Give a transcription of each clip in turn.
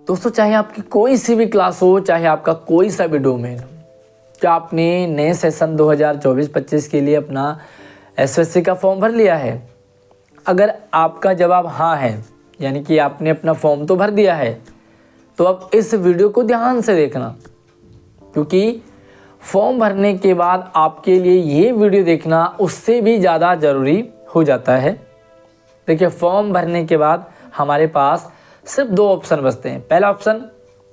दोस्तों चाहे आपकी कोई सी भी क्लास हो, चाहे आपका कोई सा भी डोमेन हो, क्या आपने नए सेशन 2024-25 के लिए अपना एसएससी का फॉर्म भर लिया है? अगर आपका जवाब हाँ है, यानी कि आपने अपना फॉर्म तो भर दिया है, तो अब इस वीडियो को ध्यान से देखना, क्योंकि फॉर्म भरने के बाद आपके लिए ये वीडियो देखना उससे भी ज़्यादा ज़रूरी हो जाता है। देखिए, फॉर्म भरने के बाद हमारे पास सिर्फ 2 ऑप्शन बचते हैं। पहला ऑप्शन,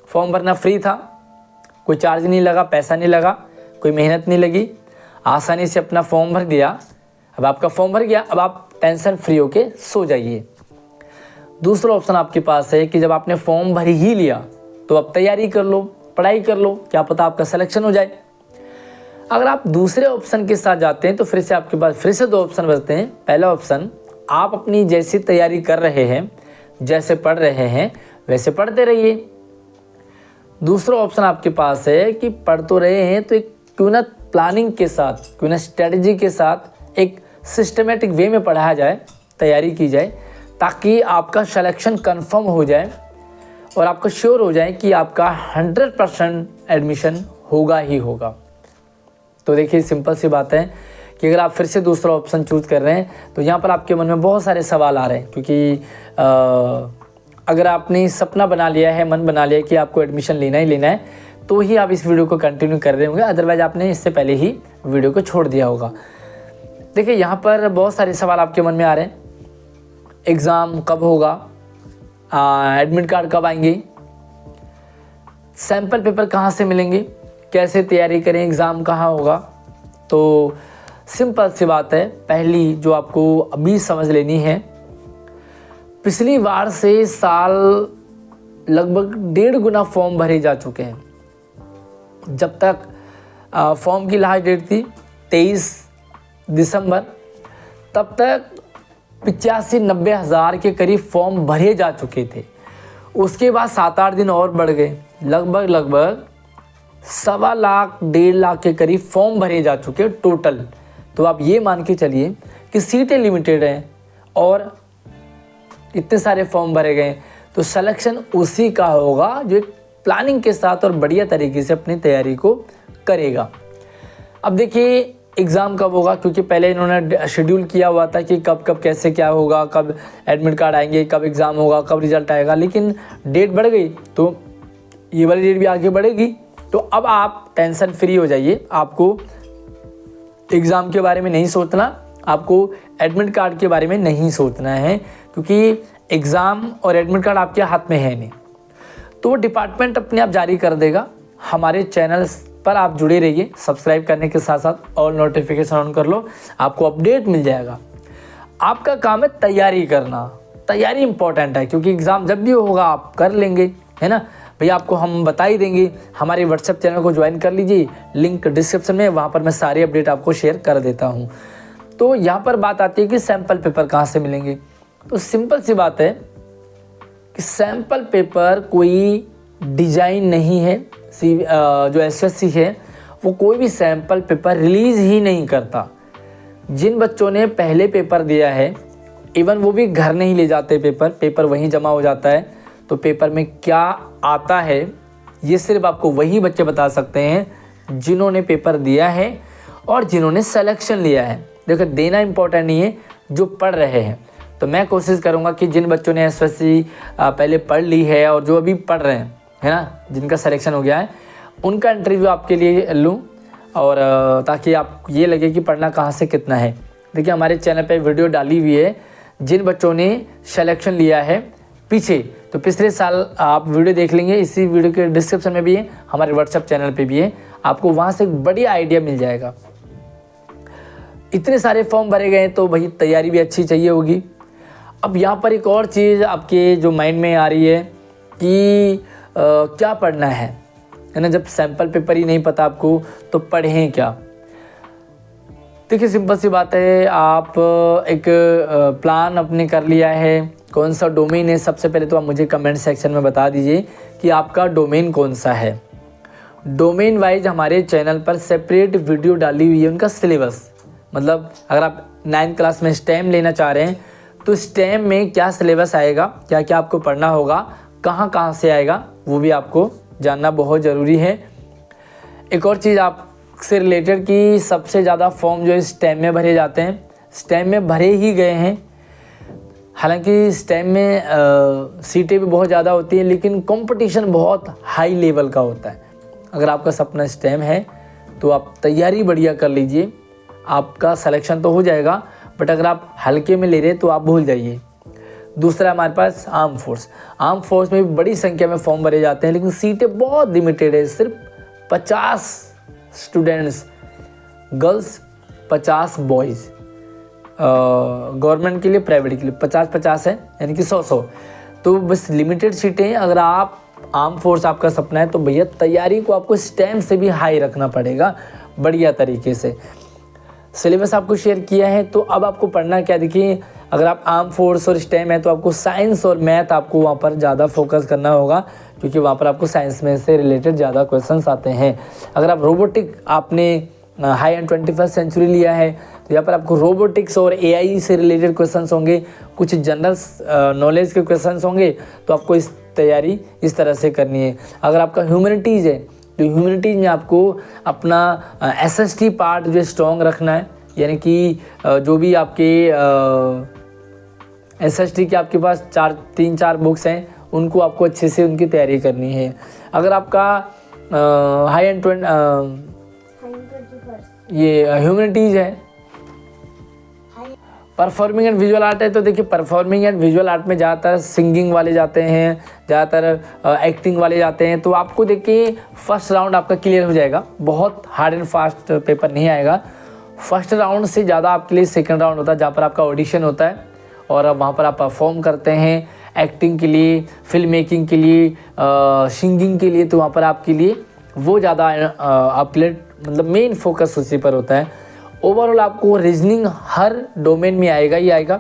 फॉर्म भरना फ्री था, कोई चार्ज नहीं लगा, पैसा नहीं लगा, कोई मेहनत नहीं लगी, आसानी से अपना फॉर्म भर दिया। अब आपका फॉर्म भर गया, अब आप टेंशन फ्री होके सो जाइए। दूसरा ऑप्शन आपके पास है कि जब आपने फॉर्म भर ही लिया तो अब तैयारी कर लो, पढ़ाई कर लो, क्या पता आपका सिलेक्शन हो जाए। अगर आप दूसरे ऑप्शन के साथ जाते हैं तो फिर से आपके पास फिर से 2 ऑप्शन बचते हैं। पहला ऑप्शन, आप अपनी जैसी तैयारी कर रहे हैं, जैसे पढ़ रहे हैं वैसे पढ़ते रहिए। दूसरा ऑप्शन आपके पास है कि पढ़ तो रहे हैं तो एक क्यों ना प्लानिंग के साथ, क्यों ना स्ट्रेटजी के साथ एक सिस्टमेटिक वे में पढ़ाया जाए, तैयारी की जाए, ताकि आपका सिलेक्शन कंफर्म हो जाए और आपको श्योर हो जाए कि आपका 100% एडमिशन होगा ही होगा। तो देखिए, सिंपल सी बात है कि अगर आप फिर से दूसरा ऑप्शन चूज़ कर रहे हैं तो यहाँ पर आपके मन में बहुत सारे सवाल आ रहे हैं, क्योंकि अगर आपने सपना बना लिया है, मन बना लिया कि आपको एडमिशन लेना ही लेना है, तो ही आप इस वीडियो को कंटिन्यू कर रहे होंगे, अदरवाइज आपने इससे पहले ही वीडियो को छोड़ दिया होगा। देखिए, यहाँ पर बहुत सारे सवाल आपके मन में आ रहे हैं। एग्ज़ाम कब होगा, एडमिट कार्ड कब आएंगे, सैम्पल पेपर कहाँ से मिलेंगे, कैसे तैयारी करें, एग्ज़ाम कहाँ होगा। तो सिंपल सी बात है, पहली जो आपको अभी समझ लेनी है, पिछली बार से साल लगभग 1.5 गुना फॉर्म भरे जा चुके हैं। जब तक फॉर्म की लास्ट डेट थी 23 दिसंबर, तब तक 85-90 हज़ार के करीब फॉर्म भरे जा चुके थे। उसके बाद 7-8 दिन और बढ़ गए, लगभग 1.25 लाख 1.5 लाख के करीब फॉर्म भरे जा चुके टोटल। तो आप ये मान के चलिए कि सीटें लिमिटेड हैं और इतने सारे फॉर्म भरे गए, तो सिलेक्शन उसी का होगा जो एक प्लानिंग के साथ और बढ़िया तरीके से अपनी तैयारी को करेगा। अब देखिए, एग्ज़ाम कब होगा, क्योंकि पहले इन्होंने शेड्यूल किया हुआ था कि कब कब कैसे क्या होगा, कब एडमिट कार्ड आएंगे, कब एग्ज़ाम होगा, कब रिजल्ट आएगा, लेकिन डेट बढ़ गई तो ये वाली डेट भी आगे बढ़ेगी। तो अब आप टेंशन फ्री हो जाइए, आपको एग्ज़ाम के बारे में नहीं सोचना, आपको एडमिट कार्ड के बारे में नहीं सोचना है, क्योंकि एग्ज़ाम और एडमिट कार्ड आपके हाथ में है नहीं, तो वो डिपार्टमेंट अपने आप जारी कर देगा। हमारे चैनल पर आप जुड़े रहिए, सब्सक्राइब करने के साथ साथ ऑल नोटिफिकेशन ऑन कर लो, आपको अपडेट मिल जाएगा। आपका काम है तैयारी करना, तैयारी इंपॉर्टेंट है, क्योंकि एग्ज़ाम जब भी होगा आप कर लेंगे, है ना भैया। आपको हम बता ही देंगे, हमारे व्हाट्सएप चैनल को ज्वाइन कर लीजिए, लिंक डिस्क्रिप्शन में, वहाँ पर मैं सारी अपडेट आपको शेयर कर देता हूँ। तो यहाँ पर बात आती है कि सैम्पल पेपर कहाँ से मिलेंगे। तो सिंपल सी बात है कि सैम्पल पेपर कोई डिज़ाइन नहीं है, जो एसएससी है वो कोई भी सैम्पल पेपर रिलीज़ ही नहीं करता। जिन बच्चों ने पहले पेपर दिया है, इवन वो भी घर नहीं ले जाते पेपर वहीं जमा हो जाता है। तो पेपर में क्या आता है ये सिर्फ आपको वही बच्चे बता सकते हैं जिन्होंने पेपर दिया है और जिन्होंने सिलेक्शन लिया है। देखो, देना इंपॉर्टेंट नहीं है, जो पढ़ रहे हैं। तो मैं कोशिश करूंगा कि जिन बच्चों ने एसएससी पहले पढ़ ली है और जो अभी पढ़ रहे हैं, है ना, जिनका सिलेक्शन हो गया है, उनका इंटरव्यू आपके लिए लूँ, और ताकि आप ये लगे कि पढ़ना कहाँ से कितना है। देखिए, हमारे चैनल पे वीडियो डाली हुई है जिन बच्चों ने सिलेक्शन लिया है पीछे, तो पिछले साल आप वीडियो देख लेंगे, इसी वीडियो के डिस्क्रिप्शन में भी है, हमारे व्हाट्सएप चैनल पे भी है, आपको वहाँ से एक बढ़िया आइडिया मिल जाएगा। इतने सारे फॉर्म भरे गए तो भाई तैयारी भी अच्छी चाहिए होगी। अब यहाँ पर एक और चीज़ आपके जो माइंड में आ रही है कि क्या पढ़ना है ना, जब सैम्पल पेपर ही नहीं पता आपको तो पढ़ें क्या। देखिए, सिंपल सी बात है, आप एक प्लान अपने कर लिया है, कौन सा डोमेन है। सबसे पहले तो आप मुझे कमेंट सेक्शन में बता दीजिए कि आपका डोमेन कौन सा है। डोमेन वाइज हमारे चैनल पर सेपरेट वीडियो डाली हुई है, उनका सिलेबस, मतलब अगर आप 9th क्लास में स्टेम लेना चाह रहे हैं तो स्टेम में क्या सिलेबस आएगा, क्या क्या आपको पढ़ना होगा, कहाँ कहाँ से आएगा वो भी आपको जानना बहुत ज़रूरी है। एक और चीज़ आपसे रिलेटेड कि सबसे ज़्यादा फॉर्म जो है स्टेम में भरे जाते हैं, स्टेम में भरे ही गए हैं। हालांकि स्टेम में सीटें भी बहुत ज़्यादा होती हैं, लेकिन कंपटीशन बहुत हाई लेवल का होता है। अगर आपका सपना स्टेम है तो आप तैयारी बढ़िया कर लीजिए, आपका सिलेक्शन तो हो जाएगा, बट अगर आप हल्के में ले रहे तो आप भूल जाइए। दूसरा हमारे पास आर्म फोर्स में भी बड़ी संख्या में फॉर्म भरे जाते हैं, लेकिन सीटें बहुत लिमिटेड है। सिर्फ 50 स्टूडेंट्स गर्ल्स, 50 बॉयज़। गवर्नमेंट के लिए, प्राइवेट के लिए 50-50 है, यानी कि 100-100। तो बस लिमिटेड सीटें हैं। अगर आप आर्म फोर्स आपका सपना है तो भैया तैयारी को आपको स्टेम से भी हाई रखना पड़ेगा बढ़िया तरीके से। सिलेबस आपको शेयर किया है, तो अब आपको पढ़ना क्या, देखिए अगर आप आर्म फोर्स और स्टेम है तो आपको साइंस और मैथ आपको वहाँ पर ज़्यादा फोकस करना होगा, क्योंकि वहाँ पर आपको साइंस में से रिलेटेड ज़्यादा क्वेश्चंस आते हैं। अगर आप रोबोटिक आपने हाई एंड 21st सेंचुरी लिया है तो यहाँ पर आपको रोबोटिक्स और एआई से रिलेटेड क्वेश्चंस होंगे, कुछ जनरल नॉलेज के क्वेश्चंस होंगे, तो आपको इस तैयारी इस तरह से करनी है। अगर आपका ह्यूमैनिटीज़ है तो ह्यूमैनिटीज़ में आपको अपना एसएसटी पार्ट जो स्ट्रॉन्ग रखना है, यानी कि जो भी आपके एसएसटी के आपके पास 3-4 बुक्स हैं उनको आपको अच्छे से उनकी तैयारी करनी है। अगर आपका हाई एंड ये ह्यूमैनिटीज़ है, परफॉर्मिंग एंड विजुअल आर्ट है, तो देखिए परफॉर्मिंग एंड विजुअल आर्ट में ज़्यादातर सिंगिंग वाले जाते हैं, ज़्यादातर एक्टिंग वाले जाते हैं। तो आपको देखिए फर्स्ट राउंड आपका क्लियर हो जाएगा, बहुत हार्ड एंड फास्ट पेपर नहीं आएगा। फर्स्ट राउंड से ज़्यादा आपके लिए सेकंड राउंड होता है, जहाँ पर आपका ऑडिशन होता है और अब वहाँ पर आप परफॉर्म करते हैं एक्टिंग के लिए, फिल्म मेकिंग के लिए, सिंगिंग के लिए। तो वहाँ पर आपके लिए वो ज़्यादा आपके लिए मतलब मेन फोकस उसी पर होता है। ओवरऑल आपको रीजनिंग हर डोमेन में आएगा ही आएगा,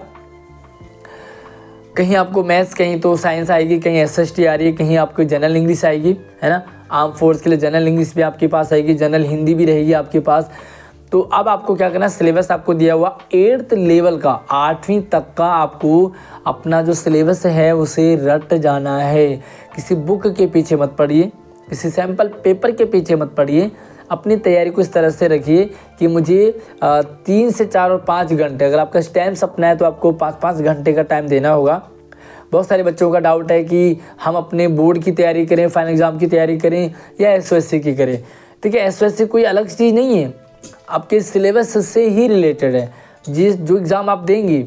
कहीं आपको मैथ्स, कहीं तो साइंस आएगी, कहीं एसएसटी आ रही है, कहीं आपको जनरल इंग्लिश आएगी, है ना। आर्म फोर्स के लिए जनरल इंग्लिश भी आपके पास आएगी, जनरल हिंदी भी रहेगी आपके पास। तो अब आपको क्या करना है, सिलेबस आपको दिया हुआ 8th लेवल का, 8वीं तक का आपको अपना जो सिलेबस है उसे रट जाना है। किसी बुक के पीछे मत पढ़िए, किसी सैम्पल पेपर के पीछे मत पढ़िए। अपनी तैयारी को इस तरह से रखिए कि मुझे 3 से 4 और 5 घंटे, अगर आपका स्टेम सपना है तो आपको 5-5 घंटे का टाइम देना होगा। बहुत सारे बच्चों का डाउट है कि हम अपने बोर्ड की तैयारी करें, फाइनल एग्ज़ाम की तैयारी करें या एसओएससी की करें। देखिए एसओएससी कोई अलग चीज़ नहीं है, आपके सिलेबस से ही रिलेटेड है। जो एग्ज़ाम आप देंगी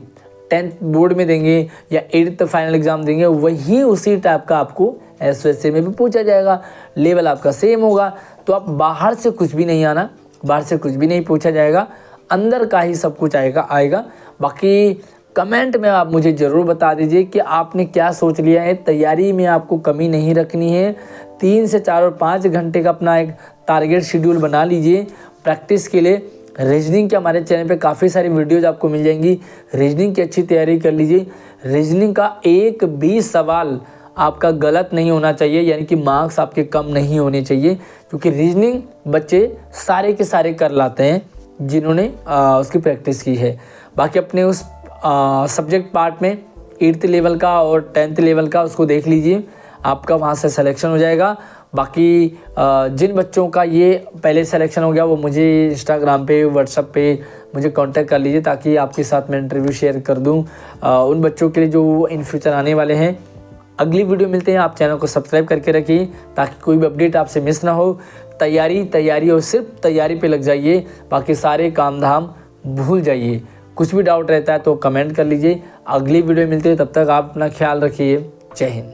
10th बोर्ड में देंगे या 8th फाइनल एग्ज़ाम देंगे, वही उसी टाइप का आपको एसओएससी में भी पूछा जाएगा। लेवल आपका सेम होगा, तो आप बाहर से कुछ भी नहीं आना, बाहर से कुछ भी नहीं पूछा जाएगा, अंदर का ही सब कुछ आएगा। बाकी कमेंट में आप मुझे ज़रूर बता दीजिए कि आपने क्या सोच लिया है। तैयारी में आपको कमी नहीं रखनी है। 3 से 4 और 5 घंटे का अपना एक टारगेट शेड्यूल बना लीजिए प्रैक्टिस के लिए। रीजनिंग के हमारे चैनल पे काफ़ी सारी वीडियोज़ आपको मिल जाएंगी, रीजनिंग की अच्छी तैयारी कर लीजिए। रीजनिंग का एक भी सवाल आपका गलत नहीं होना चाहिए, यानी कि मार्क्स आपके कम नहीं होने चाहिए, क्योंकि रीजनिंग बच्चे सारे के सारे कर लाते हैं जिन्होंने उसकी प्रैक्टिस की है। बाकी अपने उस सब्जेक्ट पार्ट में 8th लेवल का और 10th लेवल का उसको देख लीजिए, आपका वहाँ से सिलेक्शन हो जाएगा। बाकी जिन बच्चों का ये पहले सिलेक्शन हो गया वो मुझे इंस्टाग्राम पे, व्हाट्सएप पे मुझे कांटेक्ट कर लीजिए, ताकि आपके साथ मैं इंटरव्यू शेयर कर दूं उन बच्चों के लिए जो इन फ्यूचर आने वाले हैं। अगली वीडियो मिलते हैं, आप चैनल को सब्सक्राइब करके रखिए ताकि कोई भी अपडेट आपसे मिस ना हो। तैयारी और सिर्फ तैयारी पे लग जाइए, बाकी सारे काम धाम भूल जाइए। कुछ भी डाउट रहता है तो कमेंट कर लीजिए। अगली वीडियो मिलते हैं, तब तक आप अपना ख्याल रखिए। जय हिंद।